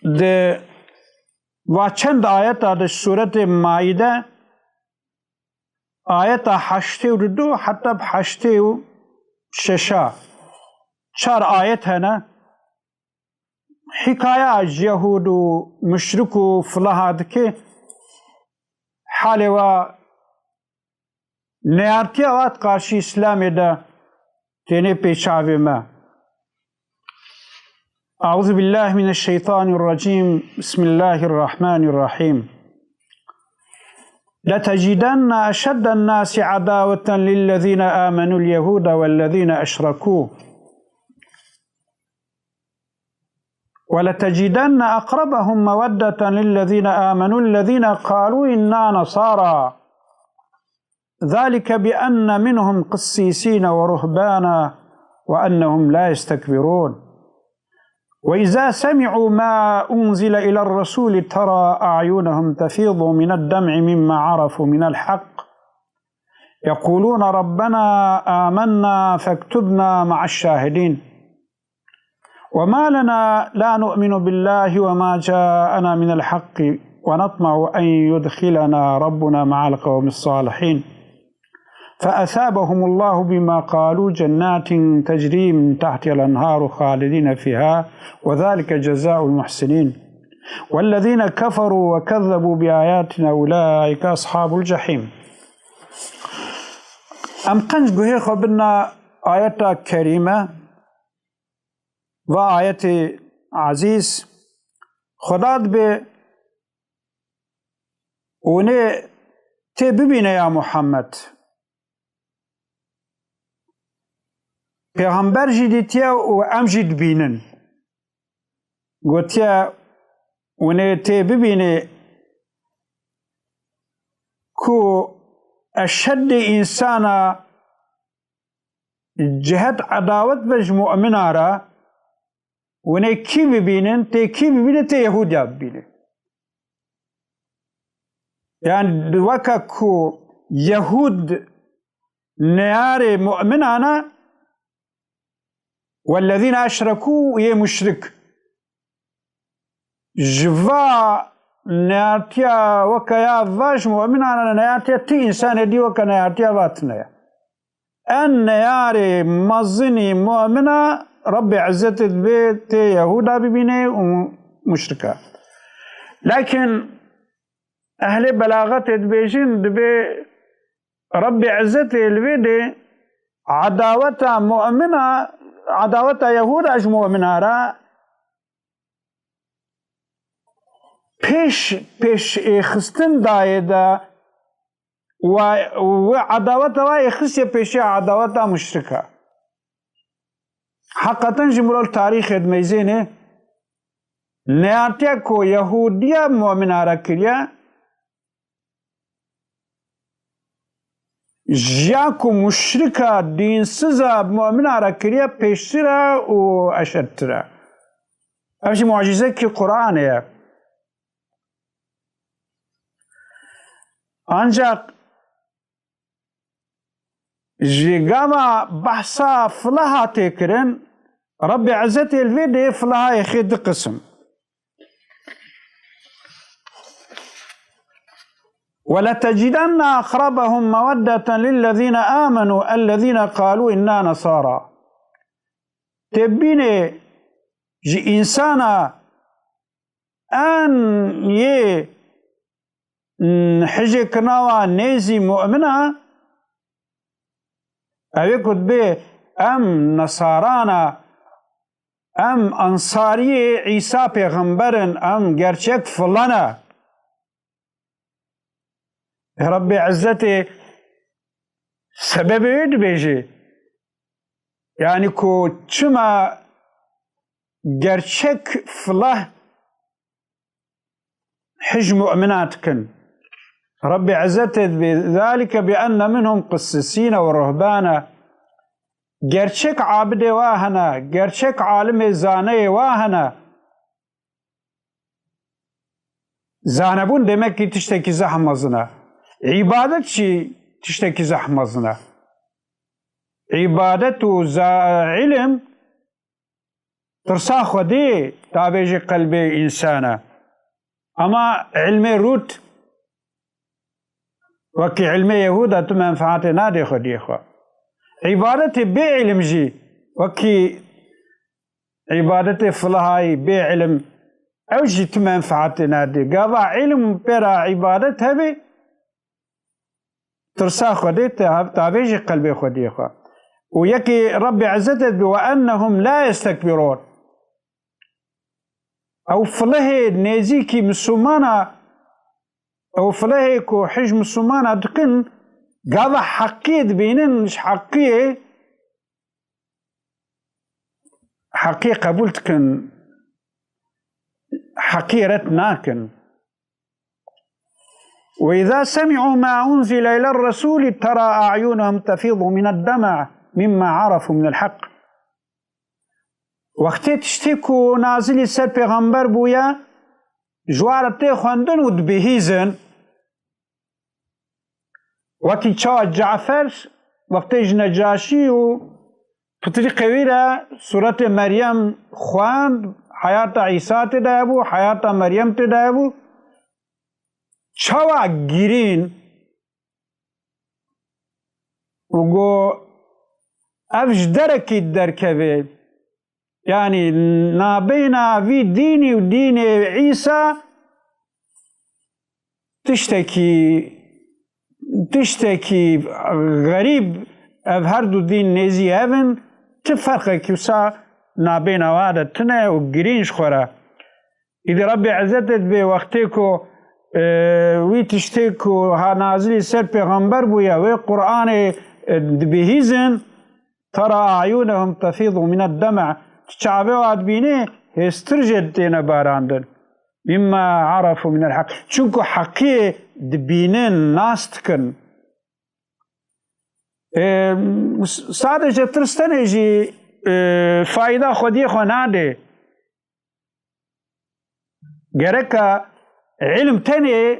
de va çend ayeta de surete Maide ayeta 82 hatta 86 çar ayet hene hikaye Yehud u müşrik u flaha ki hali ve neyartiye vat karşı İslam'ı da teni peşavi me. أعوذ بالله من الشيطان الرجيم بسم الله الرحمن الرحيم لتجدن أشد الناس عداوة للذين آمنوا اليهود والذين أشركوا ولتجدن أقربهم مودة للذين آمنوا الذين قالوا إنا نصارى ذلك بأن منهم قسيسين ورهبانا وأنهم لا يستكبرون وإذا سمعوا ما أنزل إلى الرسول ترى أعينهم تفيض من الدمع مما عرفوا من الحق يقولون ربنا آمنا فاكتبنا مع الشاهدين وما لنا لا نؤمن بالله وما جاءنا من الحق ونطمع أن يدخلنا ربنا مع القوم الصالحين فأثابهم الله بما قالوا جنات تجري من تحتها الأنهار خالدين فيها وذلك جزاء المحسنين والذين كفروا وكذبوا بآياتنا أولئك أصحاب الجحيم. أم قنج قهي خبرنا آية كريمة وآية عزيز خداد به ونه تببين يا محمد پیغمبر جی دیتیا و ام جی دبینن گوتیا ونه تی ببینه کو اشد انسانا جهت عداوت بج مؤمن آرا ونه کی ببینن تی کی ببینه تی یهودیا ببینه یعنی وکا کو یهود نیار مؤمن آنا والذين أشركوا يه مشرك جوا نياتيا وكيا فاش مؤمن على نياتيا تي إنسان دي وكا نياتيا واتنيا أن نياري مزني مؤمنة رب عزة البيت يهودا ببيني ومشركة لكن أهل بلاغة بيجين دبي رب عزة البيت عداوة مؤمنة عداوت یهود اج مؤمنارا پیش خستن دایدا و عداوت و خست پیش عداوت مشرکه حقیقتا جمهور تاریخ ادمیزینه نیاتیا کو یهودیا مؤمنارا کریا جاكو مشركة دين سزا مؤمنة ركريا بيشترا وأشترا أمشي معجزة كي قرآن يا أنجاك جيغاما بحثا فلاها تكرن ربي عزتي الفيدي فلاها يخيد قسم ولتجدن أقربهم مودة للذين آمنوا الذين قالوا إنا نصارى تبيني جي إنسانا أن حجي كناوا نيزي مؤمنة أبيكت به أم نصارانا أم أنصاري عيسى پیغمبرن أم gerçek فلانة رب عزتي سبب ايد بيجي يعني كو چما gerçek فلاح حج مؤمناتكن رب عزتي ذلك بأن منهم قسيسين ورهبانا gerçek عابد واهنا gerçek عالم زاني واهنا زانبون demek ki tişteki zahmazına İbadet çi tişteki zahmazına. İbadet u ilim ترسا خودي تابيجي قلبي إنسانا أما علمي روت وكي علمي يهودا تو منفعات نادي خودي خوا عبادتي بعلم جي وكي عبادتي فلهاي بعلم أو جي تو منفعات نادي قابا علم برا عبادت هبي ترسا خودي تابيجي قلبي خودي خوا ويكي ربي عزتت وأنهم لا يستكبرون أو فله نيزيكي مسلمانا أو فله كو حج مسلمانا دكن قاضا حقية بينن مش حقية قبولتكن حقيرة ناكن وإذا سمعوا ما أنزل إلى الرسول ترى أعينهم تفيض من الدمع مما عرفوا من الحق وقتی تشتكو نازلی سر پیغمبر بویا جوارتی خواندن و دبهیزن وقتی چا جعفر وقتی نجاشی و بطریقه ویرا سورة مریم خواند حیات عیسی تدابو حیات مریم تدابو چاوا گیرین وگو افش درکی درکوه يعني نابينا في ديني ودين عيسى تشتكي غريب هردو دين نيزي هفن تفرق كيوسا نابينا وادا تنا وقرينش خورا إذا ربي عزتت بي وقتكو وي تشتكو ها نازلي سر پیغمبر بويا وي قرآن دبهيزن ترى أعينهم تفيض من الدمع شعبه وادبينه هسترجت دينا باراندن مما عرفوا من الحق چونكو حقية دبينين ناستكن سادة ترستنه جي فايدة خودي خوناده گركا علم تاني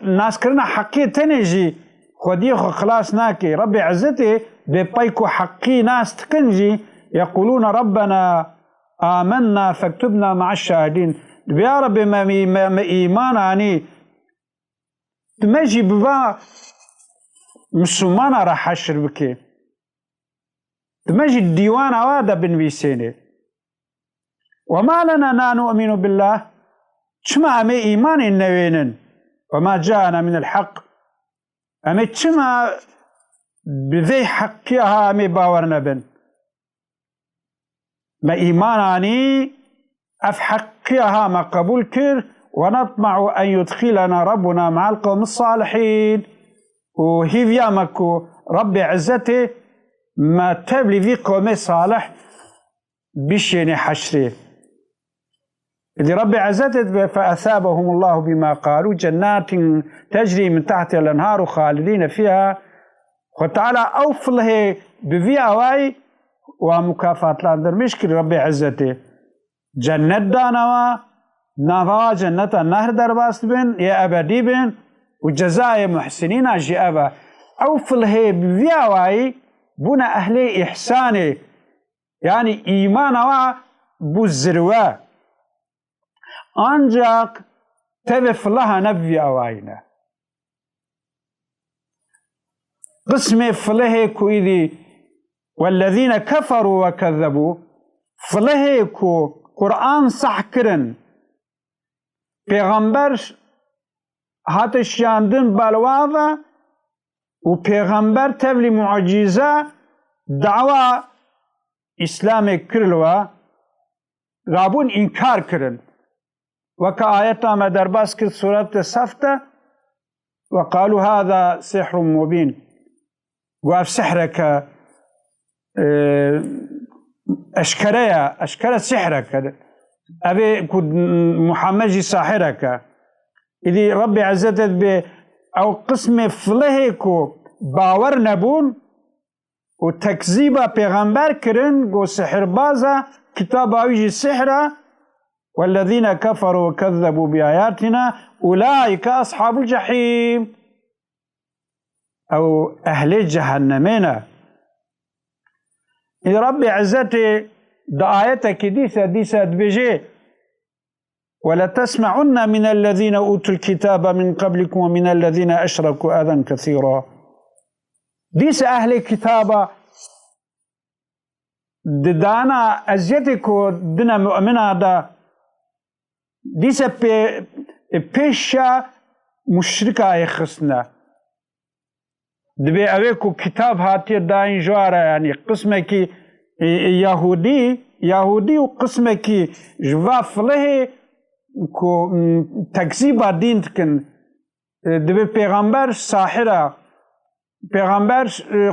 ناس كرنا حقية تاني جي خودي خلاص ناكي ربي عزتي بيبايكو حقي ناس تكنجي يقولون ربنا آمنا فاكتبنا مع الشاهدين يا رب ما إيمان عني تمجي ببا مسلمانا راح حشر بكي تمجي الديوان عوادا بنويسيني وما لنا لا نؤمن بالله شما أمي إيمان النوينن وما جاءنا من الحق أمي شما بذي حقها أمي باورنا بن ما إيماناني أفحقها ما قبول كر ونطمع أن يدخلنا ربنا مع القوم الصالحين وهي مكو ربي عزته ما تبلي في قوم صالح بشين حشره إذا ربي عزته فأثابهم الله بما قالوا جنات تجري من تحت الأنهار خالدين فيها وتعالى أوفله بفي أواي ومكافات لاندر مشكل ربي عزته جنة دانوا نافوا جنة النهر درباست بن يا أبدي بن وجزاء محسنين أجي أبا أوفله بفي أواي بنا أهل إحسانه يعني إيمانوا بزروا ancak tevefflaha nebvi avayna. قسم فلهيكو إذي والذين كفروا وكذبوا فلهيكو قرآن صح كرن پیغمبر هاتش ياندن بالواضع و پیغمبر تبلي معجزة دعوة إسلامي كرلوا رابون إنكار كرن وكآية ما درباس كرت سورة الصفة وقالوا هذا سحر مبين وقف سحرك أشكرا سحرك أبي كود محمد ساحرك إذا ربي عزتت ب أو قسم فلهيكو باور نبون وتكذيب پیغمبر كرن جو سحر بازا كتاب أويجي سحرة والذين كفروا وكذبوا بآياتنا أولئك أصحاب الجحيم أو أهل جهنمين إذا ربي عزتي دآيتك ديسة بيجي ولتسمعن من الذين أوتوا الكتاب من قبلكم ومن الذين أشركوا أذى كثيرا. ديسة أهل الكتاب دانا أزيتكو دنا مؤمنة دا ديسة بيشا مشركة يخصنا دبي أويكو كتاب هاتي داين جوارا يعني قسمك يهودي وقسمك جواف له كو تكذيب دين تكن دبي پیغمبر ساحرة پیغمبر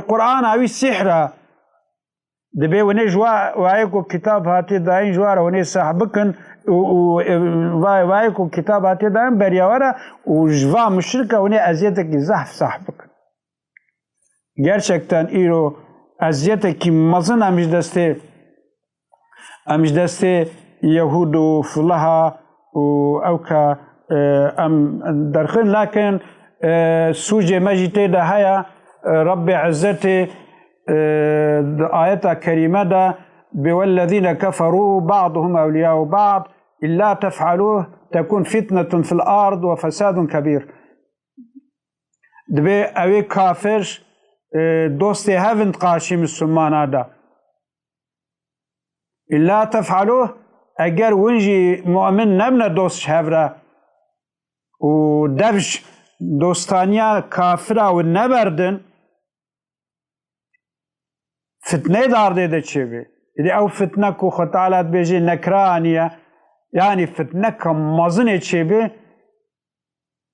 قرآن اوي سحرة دبي وني جوا وايكو كتاب هاتي داين جوارا وني صاحبكن وايكو كتاب هاتي داين برياورا وجوا مشركة وني أزيتك زحف صاحبكن. Gerçekten iro aziyete ki mazın amiş deste Yahudu fulaha او ka درخن لكن سوجة مجيتي ده هيا رب عزتي آية كريمة ده والذين كفروا بعضهم أولياء بعض إلا تفعلوه تكون فتنة في الأرض وفساد كبير. دبي أوي كافر دوستي هافنت قاشي مسلمان هذا إلا تفعلوه اگر ونجي مؤمن نبنا دوست هفرا ودفش دوستانيا كافرة ونبردن فتنة دار ده چه إذا أو فتنة كو خطالات بيجي نكرانية يعني فتنة كمازنة چه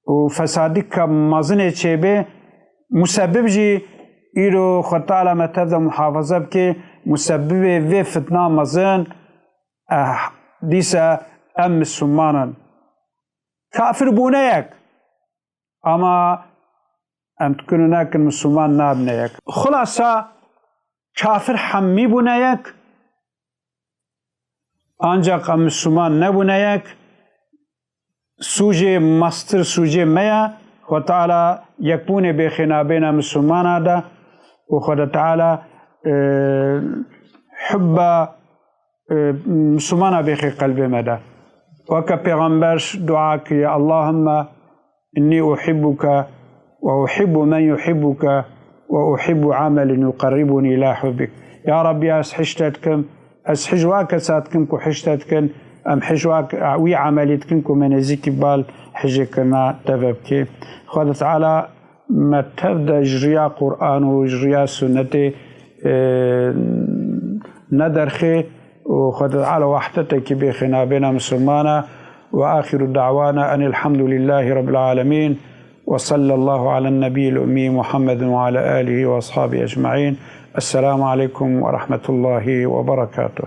وفسادي كمازنة چه مسبب جي إيرو خطالة متفضل محافظة بكي مسبب في فتنة مازن ديسا أم السمانا كافر بونيك أما أم تكون هناك المسلمان نابنيك خلاصة كافر حمي بونيك ancak Müslüman ne bunayek suje master suje meya ve Teala yakbune be khinabena Müslümana da ve Teala hubba Müslümana be kalbime da ve ka peygamber dua ki Allahümme inni uhibbuka ve uhibbu men yuhibbuka ve uhibbu amelen yuqarribuni ila hubbik. Ya Rabbi ashishtatkum أسحجواك ساتكم كو حشتاتكن أم حجواك وي عمليتكن كو منزيك بال حجكنا تببكي خد تعالى ما تبدا جريا قرآن وجريا سنة ندرخي وخد تعالى وحدتك بخنا بين مسلمانا وآخر دعوانا أن الحمد لله رب العالمين وصلى الله على النبي الأمي محمد وعلى آله وأصحابه أجمعين. السلام عليكم ورحمة الله وبركاته.